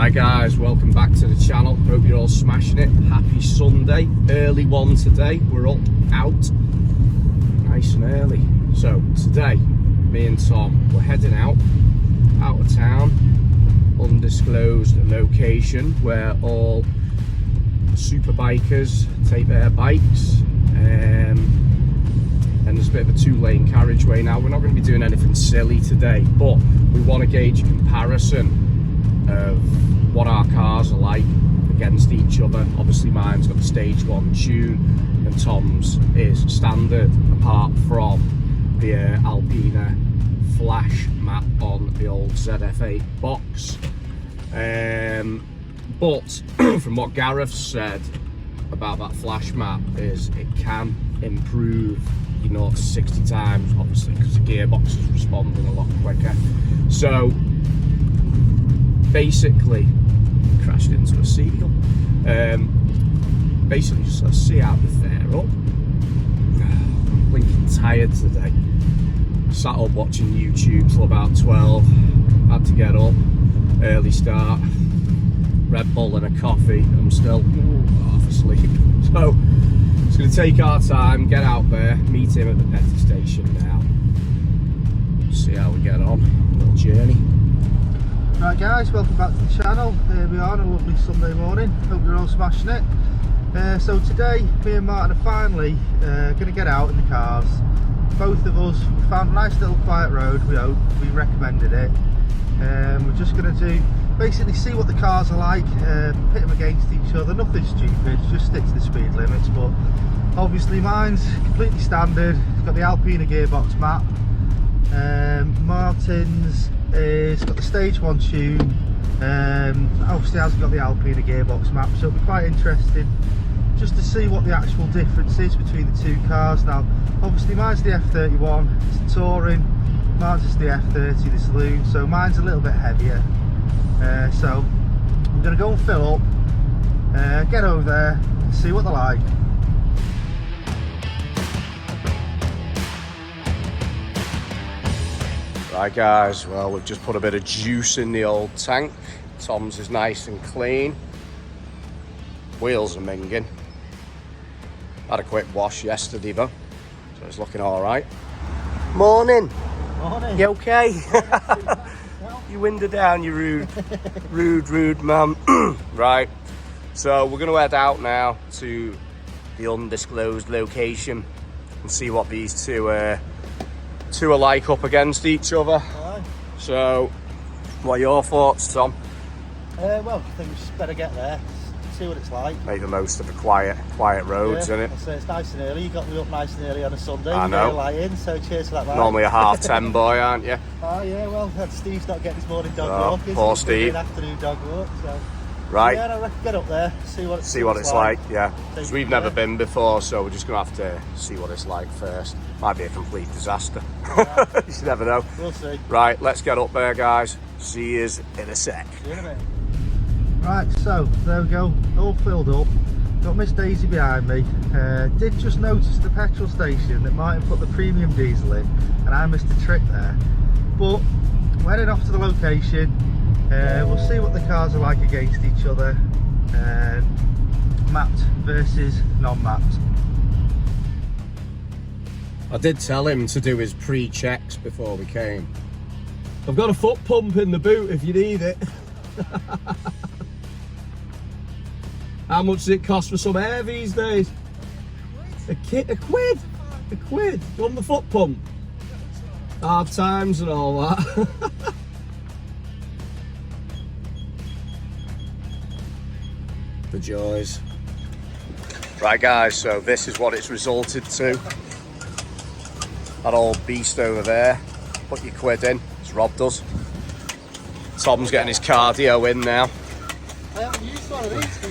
Hi guys, welcome back to the channel. Hope you're all smashing it. Happy Sunday, early one today. We're up, out, nice and early. So today, me and Tom, we're heading out of town, undisclosed location where all super bikers take their bikes. And there's a bit of a two-lane carriageway now. We're not going to be doing anything silly today, but we want to gauge a comparison of what our cars are like against each other. Obviously mine's got the stage 1 tune and Tom's is standard, apart from the Alpina flash map on the old ZF8 box. But from what Gareth said about that flash map is it can improve, you know, 60 times, obviously, because the gearbox is responding a lot quicker. So basically, crashed into a seagull. Basically, just let's see how we fare up. I'm blinking tired today. Sat up watching YouTube till about 12. Had to get up, early start, Red Bull and a coffee. I'm still half asleep. So it's going to take our time, get out there, meet him at the petrol station now. See how we get on. A little journey. Right guys, welcome back to the channel. Here we are on a lovely Sunday morning. Hope you're all smashing it. So today, me and Martin are finally going to get out in the cars. Both of us found a nice little quiet road, we hope. We recommended it. We're just going to basically see what the cars are like, pit them against each other. Nothing stupid, just stick to the speed limits. But obviously mine's completely standard. It's got the Alpina gearbox map. Martin's is got the stage 1 tune, obviously hasn't got the Alpina gearbox map, so it'll be quite interesting just to see what the actual difference is between the two cars. Now obviously mine's the f31, it's a touring, mine's is the f30, the saloon, so mine's a little bit heavier. So I'm going to go and fill up, get over there and see what they're like. Right guys, well, we've just put a bit of juice in the old tank. Tom's is nice and clean. Wheels are minging. Had a quick wash yesterday though, so it's looking all right. Morning. Morning. You okay? You window down, you rude man. Right, so we're gonna head out now to the undisclosed location and see what these two are like up against each other. Aye. So, what are your thoughts, Tom? Well, I think we just better get there, see what it's like. Make the most of the quiet roads, Yeah, innit? I'll say it's nice and early. You got me up nice and early on a Sunday. I know. Lying, so cheers for that, man. Normally a 10:30 boy, aren't you? Oh yeah, well, Steve's not getting his morning dog Oh, walk. He's poor doing Steve. an afternoon dog walk. So. Right. Yeah, I reckon get up there, see what it's like, yeah. Take Because we've it never there. been before, so we're just gonna have to see what it's like first. Might be a complete disaster. Yeah. You never know. We'll see. Right, let's get up there, guys. See yous in a sec. See you in a minute. Right, so there we go, all filled up. Got Miss Daisy behind me. Did just notice at the petrol station that Martin put the premium diesel in, and I missed a trick there. But we're heading off to the location. We'll see what the cars are like against each other, mapped versus non-mapped. I did tell him to do his pre-checks before we came. I've got a foot pump in the boot if you need it. How much does it cost for some air these days? A quid. You want the foot pump? Hard times and all that. The joys. Right guys, so this is what it's resulted to. That old beast over there. Put your quid in, as Rob does. Tom's getting his cardio in now. I haven't used one of these for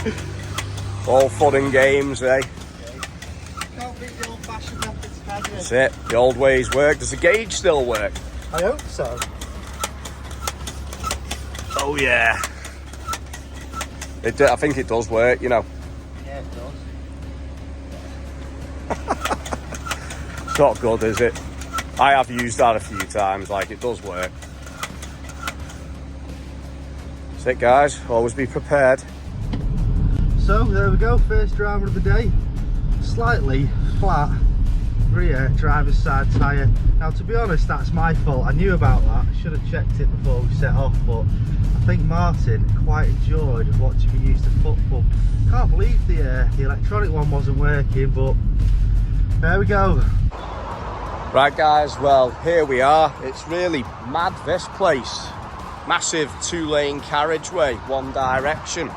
years. All fun and games, eh? Can't beat the old-fashioned methods, can you? That's it, the old ways work. Does the gauge still work? I hope so. Oh yeah. I think it does work, you know. Yeah, it does. It's not good, is it? I have used that a few times, like it does work. it, guys. Always be prepared. So there we go, first drama of the day. Slightly flat rear driver's side tyre. Now to be honest, that's my fault. I knew about that. I should have checked it before we set off, but I think Martin quite enjoyed watching me use the foot pump. Can't believe the electronic one wasn't working, but there we go. Right guys, well here we are. It's really mad, this place. Massive 2-lane carriageway, one direction.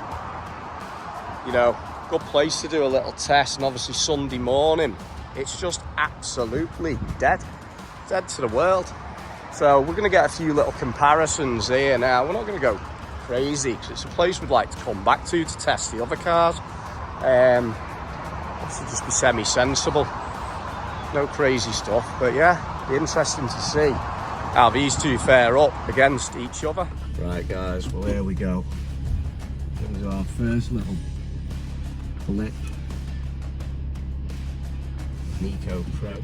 You know, good place to do a little test, and obviously Sunday morning, it's just absolutely dead to the world. So we're going to get a few little comparisons here now. We're not going to go crazy because it's a place we'd like to come back to test the other cars. Obviously just be semi-sensible, no crazy stuff, but yeah, be interesting to see how these two fare up against each other. Right guys, well here we go. Here's our first little blip. Eco Pro. Are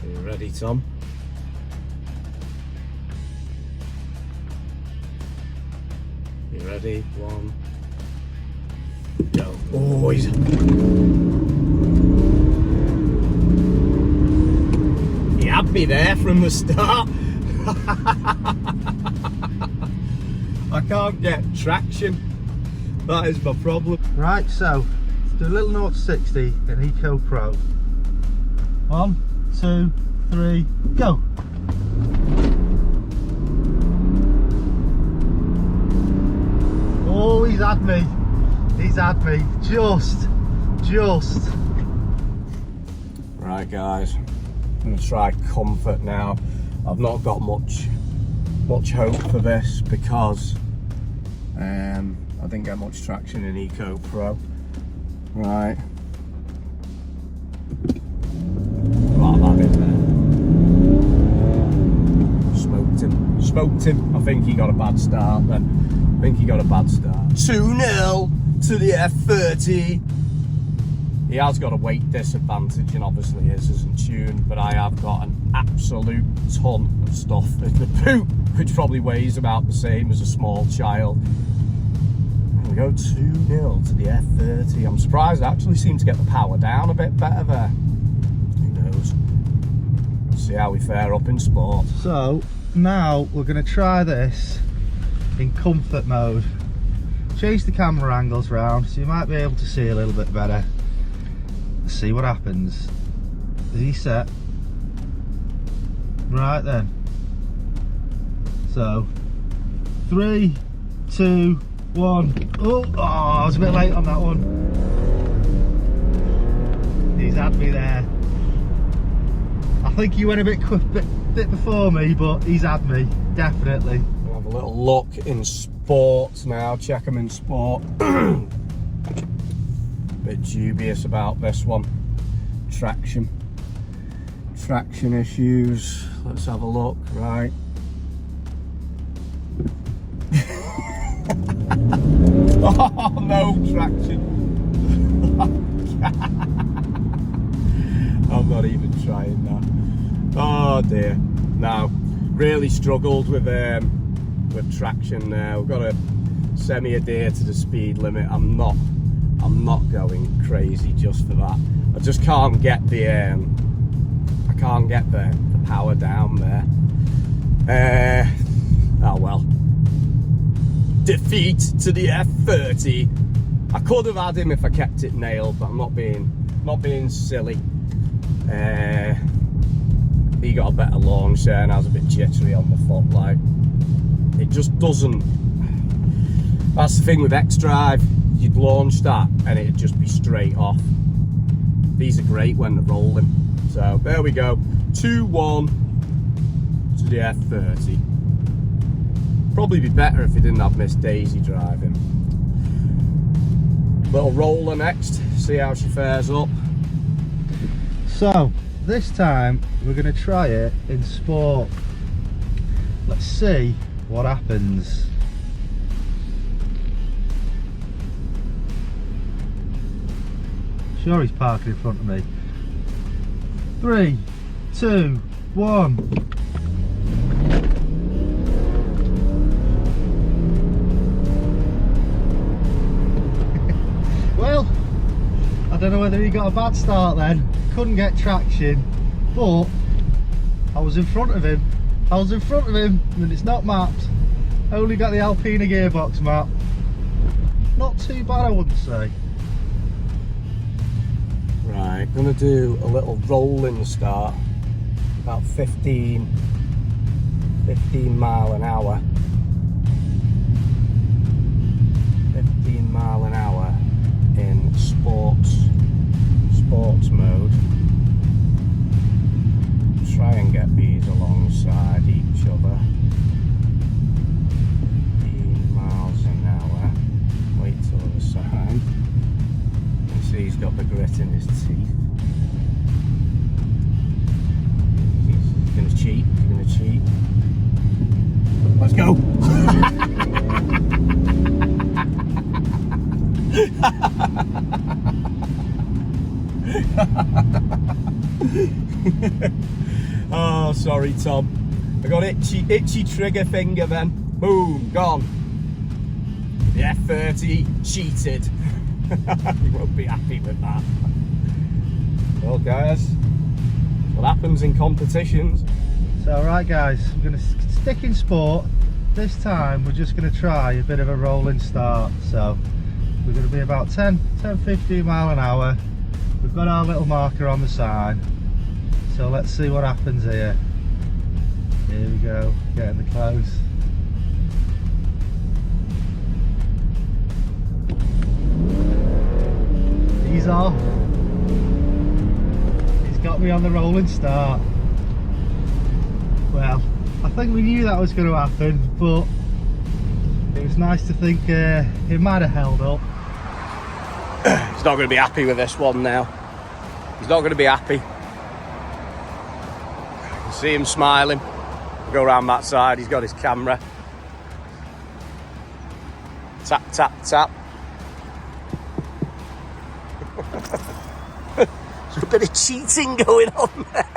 you ready, Tom? You ready? One, go. Oh, he's... He had me there from the start. I can't get traction. That is my problem. Right, so let's do a little 0 to 60 in Eco Pro. 1, 2, 3, go. Oh, he's had me. He's had me. Just. Right guys, I'm going to try comfort now. I've not got much hope for this because I didn't get much traction in Eco Pro. Right. Right, that bit there. Smoked him. I think he got a bad start then. 2-0 to the F30. He has got a weight disadvantage and obviously his isn't tuned, but I have got an absolute ton of stuff in the boot, which probably weighs about the same as a small child. There we go, 2-0 to the F30. I'm surprised I actually seem to get the power down a bit better there. Who knows? See how we fare up in sport. So now we're going to try this in comfort mode. Change the camera angles round so you might be able to see a little bit better. Let's see what happens. Is he set? Right then. So 3, 2, 1. Oh, I was a bit late on that one. He's had me there. I think he went a bit before me, but he's had me, definitely. We'll have a little look in sports now, check them in sport. Bit dubious about this one. Traction issues. Let's have a look. Right. Oh, no traction. I'm not even trying that. Oh dear. Now, really struggled with traction there. We've got to semi-adhere to the speed limit. I'm not going crazy just for that. I just can't get the power down there. Oh well. Defeat to the F30. I could have had him if I kept it nailed, but I'm not being silly. He got a better launch there and I was a bit jittery on the foot. Like, it just doesn't. That's the thing with X-Drive. You'd launch that and it'd just be straight off. These are great when they're rolling. So there we go, 2-1 to the F30. Probably be better if he didn't have Miss Daisy driving. Little roller next, see how she fares up. So this time we're going to try it in sport. Let's see what happens. Sure, he's parking in front of me. 3, 2, 1. don't know whether he got a bad start then, couldn't get traction, but I was in front of him. And it's not mapped. Only got the Alpina gearbox map. Not too bad, I wouldn't say. Right, gonna do a little rolling start, about 15 mile an hour. 15 mile an hour in sports mode. Try and get these alongside each other. 15 miles an hour. Wait till the side. You can see he's got the grit in his teeth. He's gonna cheat. He's gonna cheat. Let's go. Oh, sorry, Tom. I got itchy trigger finger then. Boom, gone. The f30 cheated. You won't be happy with that. Well, guys, what happens in competitions? So, right, guys, I'm going to stick in sport. This time, we're just going to try a bit of a rolling start. So, we're going to be about 10-15 mile an hour. We've got our little marker on the side. So let's see what happens here. Here we go, getting the close. He's off. He's got me on the rolling start. Well, I think we knew that was going to happen, but it was nice to think it might have held up. He's not going to be happy with this one now. He's not going to be happy. See him smiling. We'll go around that side. He's got his camera. Tap, tap, tap. There's a bit of cheating going on there.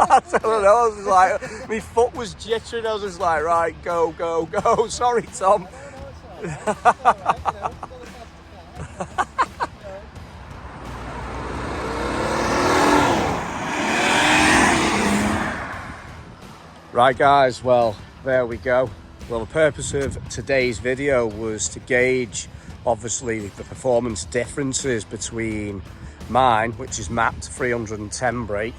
I don't know. I was like, my foot was jittering. I was just like, right, go, go, go. Sorry, Tom. Right, guys, well, there we go. Well, the purpose of today's video was to gauge, obviously, the performance differences between mine, which is mapped 310 brake,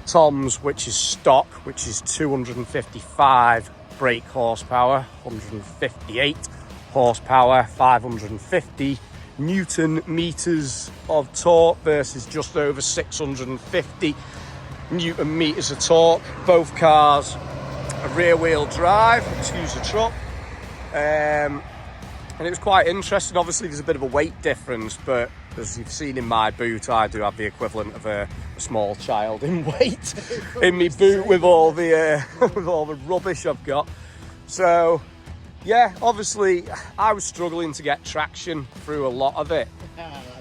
Tom's, which is stock, which is 255 brake horsepower, 158 horsepower, 550 Newton meters of torque versus just over 650 Newton meters of torque. Both cars a rear wheel drive, excuse the truck, and it was quite interesting. Obviously there's a bit of a weight difference, but as you've seen in my boot, I do have the equivalent of a small child in weight in my boot with all the with all the rubbish I've got. So yeah, obviously I was struggling to get traction through a lot of it.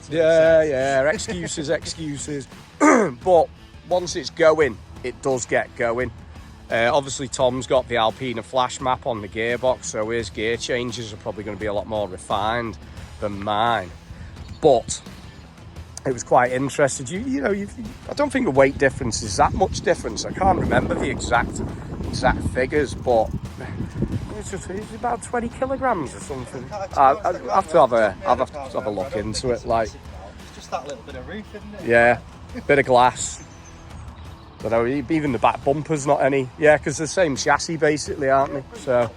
Yeah, excuses. But once it's going, it does get going. Obviously Tom's got the Alpina flash map on the gearbox, so his gear changes are probably going to be a lot more refined than mine. But it was quite interesting. I don't think the weight difference is that much difference. I can't remember the exact figures, but it's about 20 kilograms or something. I have to have a look into it. Like, it's just that little bit of roof, isn't it? Yeah, bit of glass. I don't know, even the back bumper's not any. Yeah, because they're the same chassis basically, aren't they? So,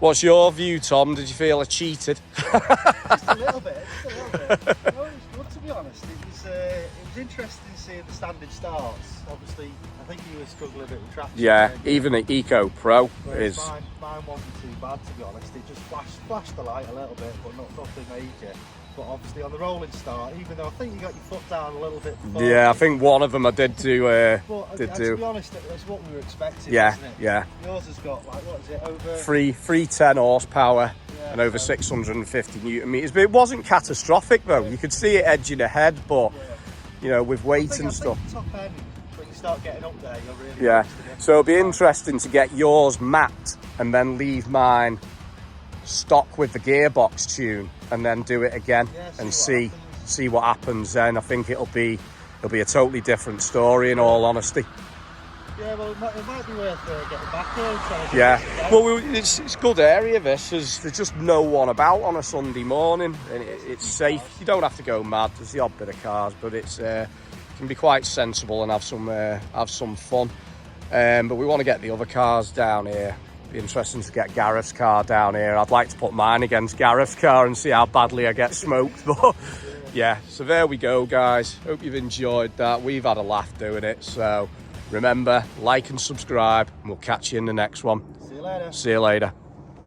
what's your view, Tom? Did you feel I cheated? Just a little bit. No, it was good, to be honest. It was interesting seeing the standard starts. Obviously, I think you were struggling a bit with traction. Yeah, even the Eco Pro is. Mine wasn't too bad, to be honest. It just flashed the light a little bit, but nothing major. But obviously on the rolling start, even though I think you got your foot down a little bit before. Yeah, I think one of them I did do. To be honest, that's what we were expecting. Yeah, isn't it? yeah. Yours has got, like, what is it, over 310 horsepower, yeah, and over 650 Newton meters. But it wasn't catastrophic though. You could see it edging ahead, but with weight and stuff. Top end, when you start getting up there, you're really. Yeah. So it'll be interesting to get yours mapped and then leave mine stock with the gearbox tune and then do it again and see see what happens then. I think it'll be a totally different story, in all honesty. Yeah, well, it might be worth getting back here. Yeah, well, it's good area, this. There's just no one about on a Sunday morning, and it's safe. You don't have to go mad. There's the odd bit of cars, but it can be quite sensible and have some fun. But we want to get the other cars down here. It'd be interesting to get Gareth's car down here. I'd like to put mine against Gareth's car and see how badly I get smoked. But yeah, so there we go, guys. Hope you've enjoyed that. We've had a laugh doing it. So remember, like and subscribe, and we'll catch you in the next one. See you later. See you later.